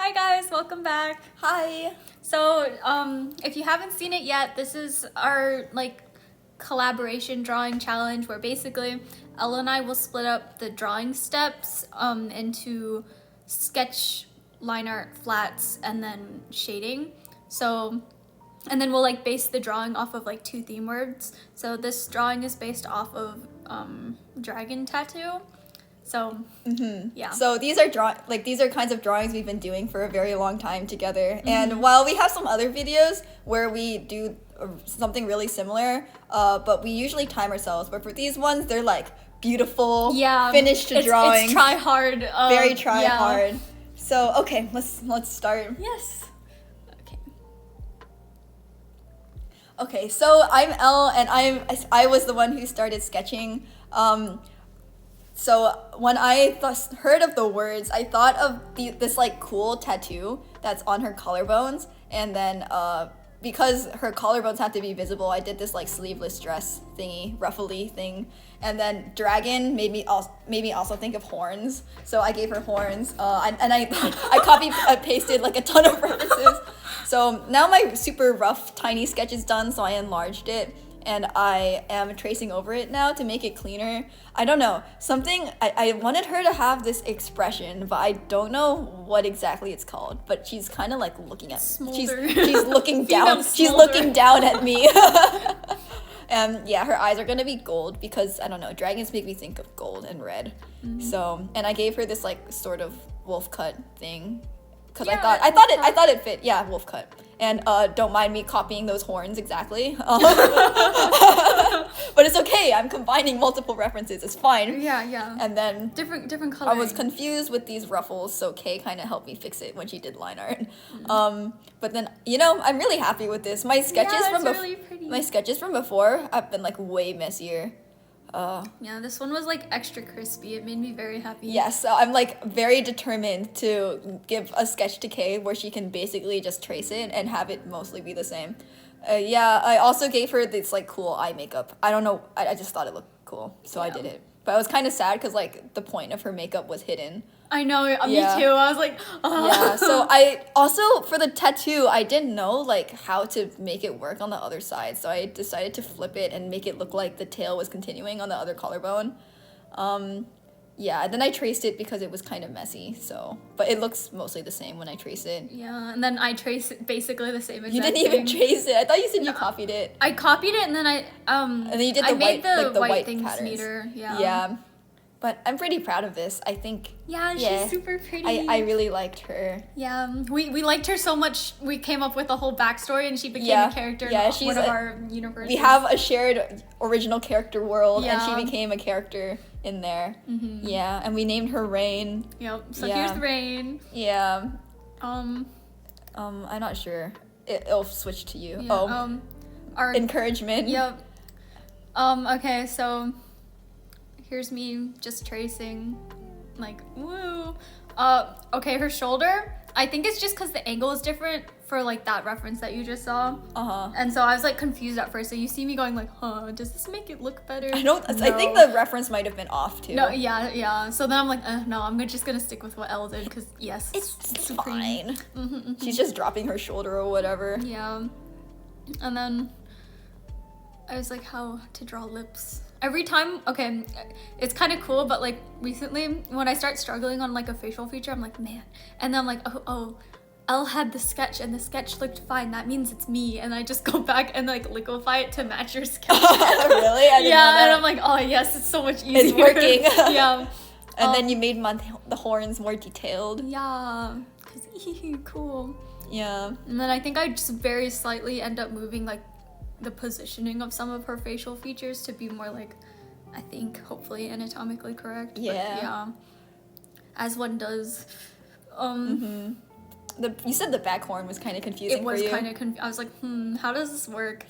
Hi guys, welcome back. Hi. So, if you haven't seen it yet, this is our collaboration drawing challenge where basically Ella and I will split up the drawing steps into sketch, line art, flats, and then shading. So, and then we'll base the drawing off of two theme words. So this drawing is based off of dragon tattoo. So yeah. So these are these are kinds of drawings we've been doing for a very long time together. And while we have some other videos where we do something really similar, but we usually time ourselves. But for these ones, they're beautiful, finished drawings. It's try hard. Very try hard. So okay, let's start. Yes. Okay, so I'm Elle, and I was the one who started sketching. So when I heard of the words, I thought of this cool tattoo that's on her collarbones, and then because her collarbones have to be visible, I did this sleeveless dress thingy, ruffly thing, and then dragon made me also think of horns. So I gave her horns, and I copy pasted a ton of references. So now my super rough tiny sketch is done, so I enlarged it. And I am tracing over it now to make it cleaner. I don't know. I wanted her to have this expression, but I don't know what exactly it's called. But she's kind of looking at she's looking down. She's looking down at me. And yeah, her eyes are gonna be gold because I don't know. Dragons make me think of gold and red. So, and I gave her this sort of wolf cut thing because I thought it fit. Yeah, wolf cut. And don't mind me copying those horns exactly. But it's okay. I'm combining multiple references. It's fine. Yeah. And then different colors. I was confused with these ruffles, so Kay kind of helped me fix it when she did line art. But then I'm really happy with this. My sketches really pretty. My sketches from before have been way messier. Yeah, this one was extra crispy. It made me very happy. Yes, so I'm very determined to give a sketch to Kay where she can basically just trace it and have it mostly be the same. Yeah, I also gave her this cool eye makeup. I don't know, I just thought it looked cool, so I did it. But I was kind of sad because the point of her makeup was hidden. I know, me too. I was like, oh. Yeah, so I also, for the tattoo, I didn't know how to make it work on the other side. So I decided to flip it and make it look like the tail was continuing on the other collarbone. Yeah, and then I traced it because it was kind of messy, but it looks mostly the same when I trace it. Yeah, and then I traced it basically the same exact You didn't even trace it. I thought you said you copied it. I copied it and then and then you did I made the white things patterns. neater. Yeah. Yeah. But I'm pretty proud of this. I think. Yeah, she's super pretty. I really liked her. Yeah, we liked her so much. We came up with a whole backstory, and she became a character in one of our universes. We have a shared original character world, and she became a character in there. Yeah, and we named her Rain. Yep. So here's Rain. Yeah. I'm not sure. It'll switch to you. Yeah, our encouragement. Yep. Okay, so. Here's me just tracing, woo. Okay, her shoulder, I think it's just because the angle is different for, that reference that you just saw. And so I was, confused at first. So you see me going, does this make it look better? I think the reference might have been off, too. No, yeah. So then I'm like, no, I'm just gonna stick with what Elle did, because, yes. It's fine. She's just dropping her shoulder or whatever. Yeah. And then I was like, how to draw lips. Every time, okay, it's kind of cool, but recently when I start struggling on a facial feature, I'm like, man. And then I'm like, oh, Elle had the sketch and the sketch looked fine. That means it's me. And I just go back and liquefy it to match your sketch. Really? I didn't know that. And I'm like, oh yes, it's so much easier. It's working. Yeah. And then you made the horns more detailed. Yeah, cause cool. Yeah. And then I think I just very slightly end up moving the positioning of some of her facial features to be more I think hopefully anatomically correct. Yeah. But yeah. As one does. You said the back horn was kind of confusing for you. It was kind of I was like, how does this work?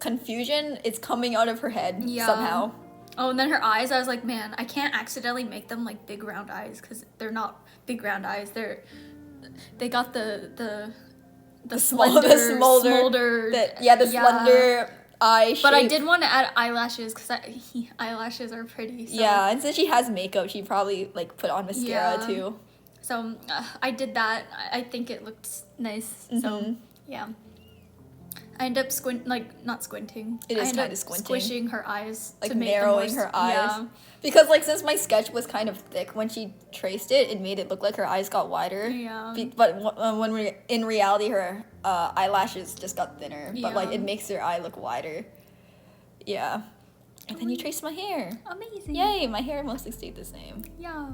Confusion, it's coming out of her head somehow. Oh, and then her eyes, I was like, man, I can't accidentally make them big round eyes because they're not big round eyes. They got the slender, smolder. Slender eye shape. But I did want to add eyelashes because eyelashes are pretty. So. Yeah, and since she has makeup, she probably put on mascara too. So I did that. I think it looked nice. So yeah. I end up not squinting. It is I end kinda up squinting. squishing her eyes, Like to make narrowing them her eyes. Yeah. Because like since my sketch was kind of thick when she traced it, it made it look like her eyes got wider. Yeah. But when we in reality her eyelashes just got thinner. But like Yeah. it makes her eye look wider. Yeah. And then you traced my hair. Amazing. Yay! My hair mostly stayed the same. Yeah.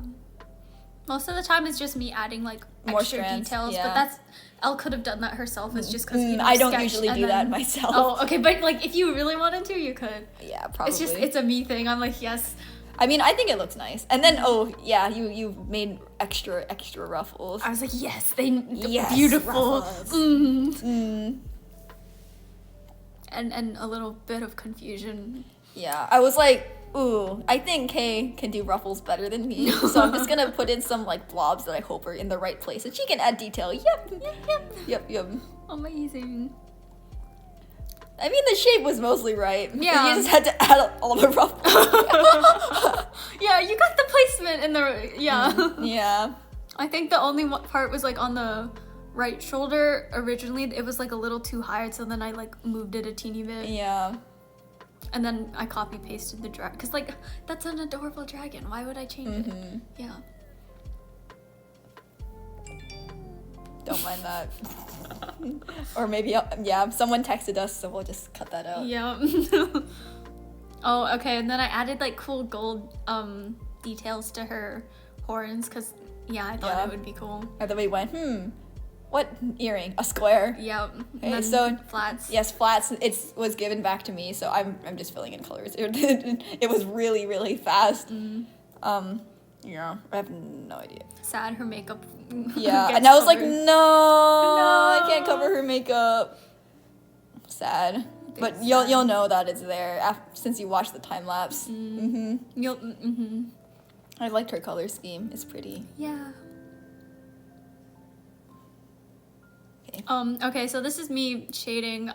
Most of the time it's just me adding like More extra strands, details, yeah. but that's Elle could have done that herself. It's just because I don't usually do that myself. Oh, okay, but like if you really wanted to, you could. Yeah, probably. It's a me thing. I'm like, yes. I mean, I think it looks nice. And then you made extra ruffles. I was like, yes, Yes, beautiful. ruffles. Mm. And a little bit of confusion. Yeah, I was like, ooh, I think Kay can do ruffles better than me. So I'm just gonna put in some like blobs that I hope are in the right place, and she can add detail. Yep. Amazing. I mean, the shape was mostly right. Yeah. You just had to add all the ruffles. Yeah, you got the placement in the Yeah. I think the only part was like on the right shoulder. Originally, it was like a little too high, so then I like moved it a teeny bit. Yeah. And then I copy pasted the dragon, because like that's an adorable dragon. Why would I change it? Yeah. Don't mind that. Or maybe, someone texted us, so we'll just cut that out. Yeah. Oh, okay. And then I added like cool gold details to her horns, because I thought it would be cool. And then we went, what earring? A square. Yep. Okay, And then so flats. yes, flats. It was given back to me, so I'm just filling in colors. It was really, really fast. Yeah, I have no idea. Sad her makeup. Yeah, gets and I was like, covered. no, I can't cover her makeup. Sad, but Big you'll sad. know that it's there since you watched the time lapse. I liked her color scheme. It's pretty. Yeah. Okay. Okay, so this is me shading.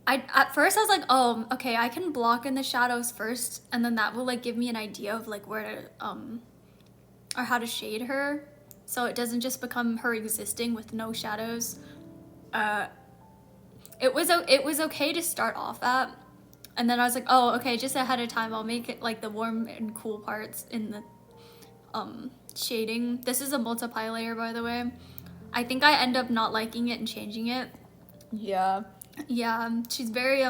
At first I was like, oh, okay, I can block in the shadows first, and then that will like give me an idea of like where to or how to shade her, so it doesn't just become her existing with no shadows. It was okay to start off at, and then I was like, oh, okay, just ahead of time I'll make it like the warm and cool parts in the shading. This is a multiply layer, by the way. I think I end up not liking it and changing it. Yeah. Yeah, she's very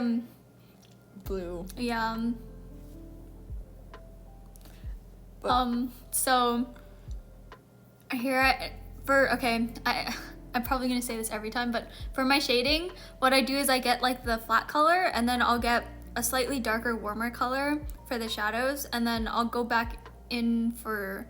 Blue. yeah. But- So here I'm probably gonna say this every time, but for my shading, what I do is I get like the flat color, and then I'll get a slightly darker, warmer color for the shadows, and then I'll go back in for,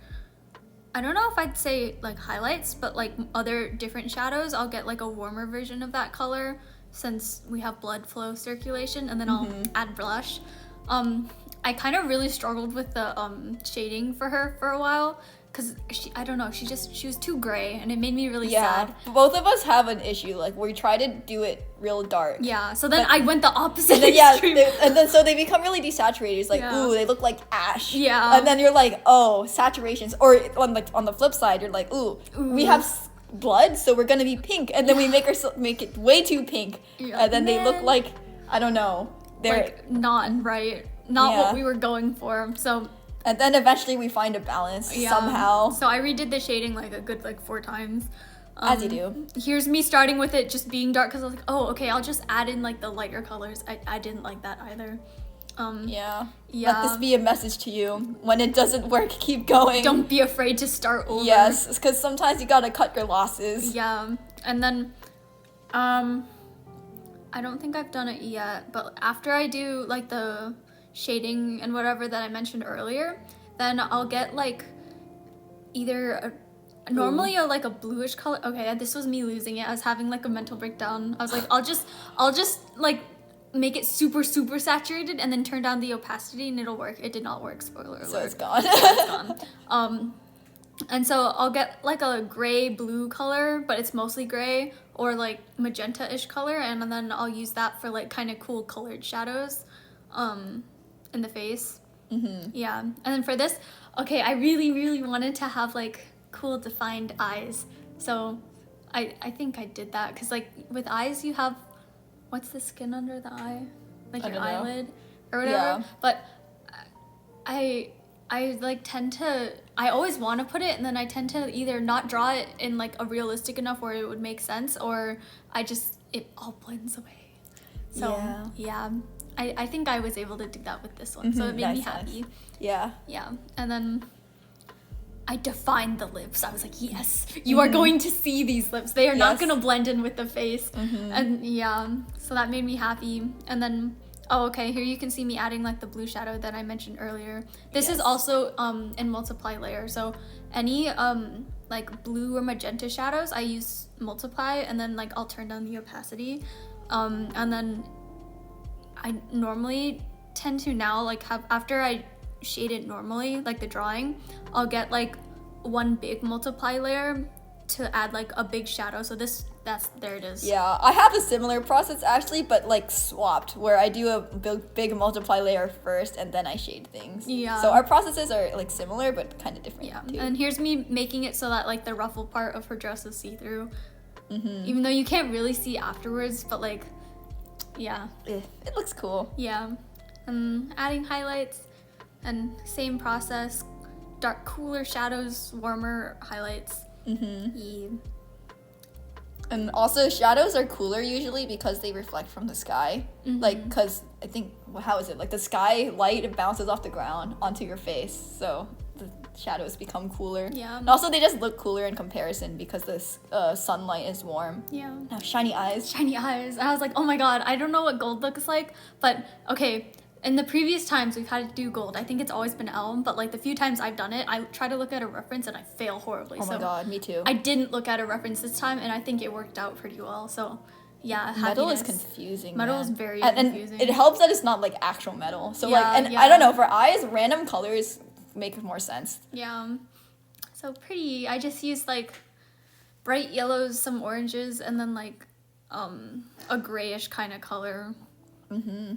I don't know if I'd say like highlights, but like other different shadows, I'll get like a warmer version of that color, since we have blood flow circulation, and then I'll add blush. I kind of really struggled with the shading for her for a while, because I don't know, she was too gray, and it made me really sad. Both of us have an issue. Like we try to do it real dark. Yeah, so then I went the opposite And then, extreme. and then so they become really desaturated. It's like, ooh, they look like ash. Yeah. And then you're like, oh, saturations. Or on the flip side, you're like, ooh. We have blood, so we're gonna be pink. And then we make it way too pink. Yeah. And then they look Man. like, I don't know. They're like not right, not Yeah. what we were going for. So and then eventually we find a balance yeah. somehow. So I redid the shading like a good 4 times. As you do. Here's me starting with it just being dark, because I was like, oh, okay, I'll just add in like the lighter colors. I didn't like that either. Yeah. Yeah. Let this be a message to you. When it doesn't work, keep going. Don't be afraid to start over. Yes, because sometimes you gotta cut your losses. Yeah, and then, I don't think I've done it yet, but after I do like the shading and whatever that I mentioned earlier, then I'll get like either normally like a bluish color. Okay, this was me losing it. I was having like a mental breakdown. I was like, I'll just like make it super saturated and then turn down the opacity and it'll work. It did not work. Spoiler alert. So it's gone. It's gone. And so I'll get like a gray blue color, but it's mostly gray, or like magenta-ish color, and then I'll use that for like kind of cool colored shadows in the face. Yeah. And then for this, okay, I really wanted to have like cool defined eyes. So I think I did that because like with eyes you have, what's the skin under the eye? Like I your don't know. eyelid or whatever. Yeah. But I like tend to, I always want to put it and then I tend to either not draw it in like a realistic enough where it would make sense, or it all blends away. So yeah, I think I was able to do that with this one. So it made me Nice. happy. Yeah. Yeah. And then I defined the lips. I was like, yes, you are going to see these lips. They are not Yes. going to blend in with the face. And yeah, so that made me happy. And then, oh, okay, here you can see me adding like the blue shadow that I mentioned earlier. This is Yes. also in multiply layer. So any like blue or magenta shadows, I use multiply, and then like I'll turn down the opacity. And then I normally tend to now like have, after I shade it normally, like the drawing, I'll get like one big multiply layer to add like a big shadow. So there it is. Yeah, I have a similar process actually, but like swapped, where I do a big multiply layer first and then I shade things. Yeah. So our processes are like similar but kind of different Yeah, too. and here's me making it so that like the ruffle part of her dress is see-through. Even though you can't really see afterwards, but like, yeah. It looks cool. Yeah. And adding highlights, and same process, dark, cooler shadows, warmer highlights. Yeah. And also shadows are cooler usually because they reflect from the sky. Like, because I think, how is it? Like the sky light, it bounces off the ground onto your face. So the shadows become cooler. Yeah. And also they just look cooler in comparison because the sunlight is warm. Yeah. Now shiny eyes. Shiny eyes. And I was like, oh my god, I don't know what gold looks like, but okay. In the previous times we've had to do gold, I think it's always been elm, but like the few times I've done it, I try to look at a reference and I fail horribly. Oh my so god, me too. I didn't look at a reference this time, and I think it worked out pretty well. So yeah, Metal is happiness. confusing. Metal man. is very and confusing. it helps that it's not like actual metal. So Yeah, like, and yeah. I don't know, for eyes, random colors make more sense. Yeah. So pretty. I just used like bright yellows, some oranges, and then like a grayish kind of color.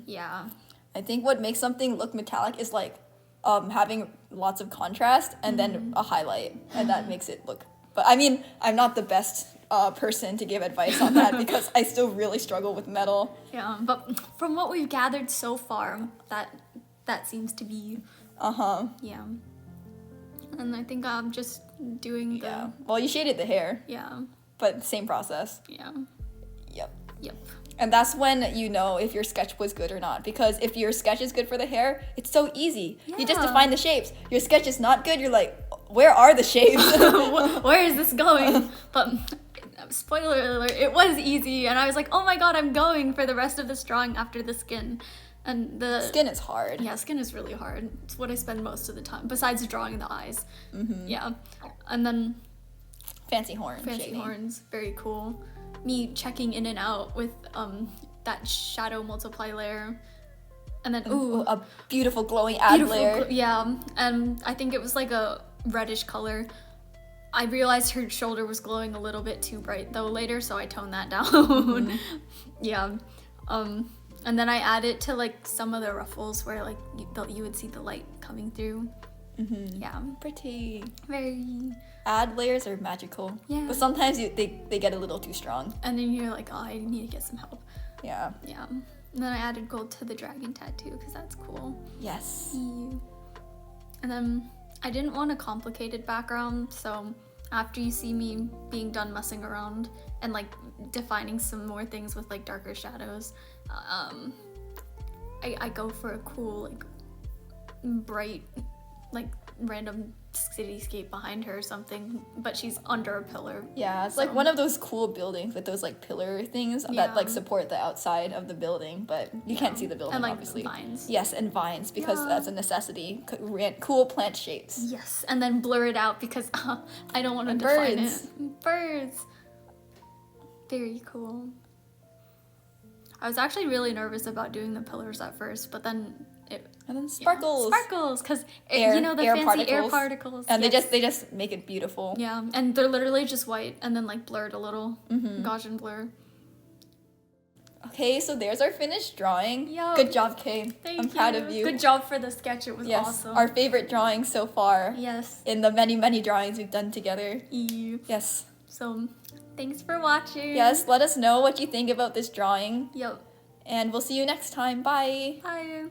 Yeah. I think what makes something look metallic is like having lots of contrast and then a highlight, and that makes it look. But I mean, I'm not the best person to give advice on that because I still really struggle with metal. Yeah, but from what we've gathered so far, that seems to be, yeah. And I think I'm just doing the, Yeah. Well, you shaded the hair, yeah, but same process. yeah, Yep. yep. And that's when you know if your sketch was good or not. Because if your sketch is good for the hair, it's so easy. You just Yeah. define the shapes. Your sketch is not good, you're like, where are the shapes? Where is this going? But spoiler alert, it was easy, and I was like, oh my god, I'm going for the rest of this drawing after the skin. And the Skin is hard. yeah, skin is really hard. It's what I spend most of the time, besides drawing the eyes. Yeah, and then Fancy horn fancy shading. horns, very cool. Me checking in and out with that shadow multiply layer, and then Ooh, a beautiful glowing ad layer. yeah, and I think it was like a reddish color. I realized her shoulder was glowing a little bit too bright though later, so I toned that down. Yeah, and then I added to like some of the ruffles where like you would see the light coming through. Yeah, Pretty. very. Ad layers are magical. Yeah. But sometimes they get a little too strong. And then you're like, oh, I need to get some help. Yeah. Yeah. And then I added gold to the dragon tattoo because that's cool. Yes. And then I didn't want a complicated background, so after you see me being done messing around and like defining some more things with like darker shadows, I go for a cool like bright like random cityscape behind her or something, but she's under a pillar. Yeah, it's like So- one of those cool buildings with those like pillar things Yeah. that like support the outside of the building, but you can't see the building And like obviously. vines. Yes, and vines because Yeah. that's a necessity. Cool plant shapes. Yes, and then blur it out because I don't want to And define birds. it. Birds. Very cool. I was actually really nervous about doing the pillars at first, but then it And then sparkles. sparkles, because Air- you know the air fancy air particles. particles. And yes. they just make it beautiful. yeah, and they're literally just white and then like blurred a little, Gaussian blur. Okay, so there's our finished drawing. Yup. Good job, Kay. Thank I'm proud of you. Good job for the sketch. It was Yes, awesome. our favorite drawing so far Yes. in the many, many drawings we've done together. Ew. Yes. So, thanks for watching. Yes, let us know what you think about this drawing, Yep. and we'll see you next time. Bye. Bye.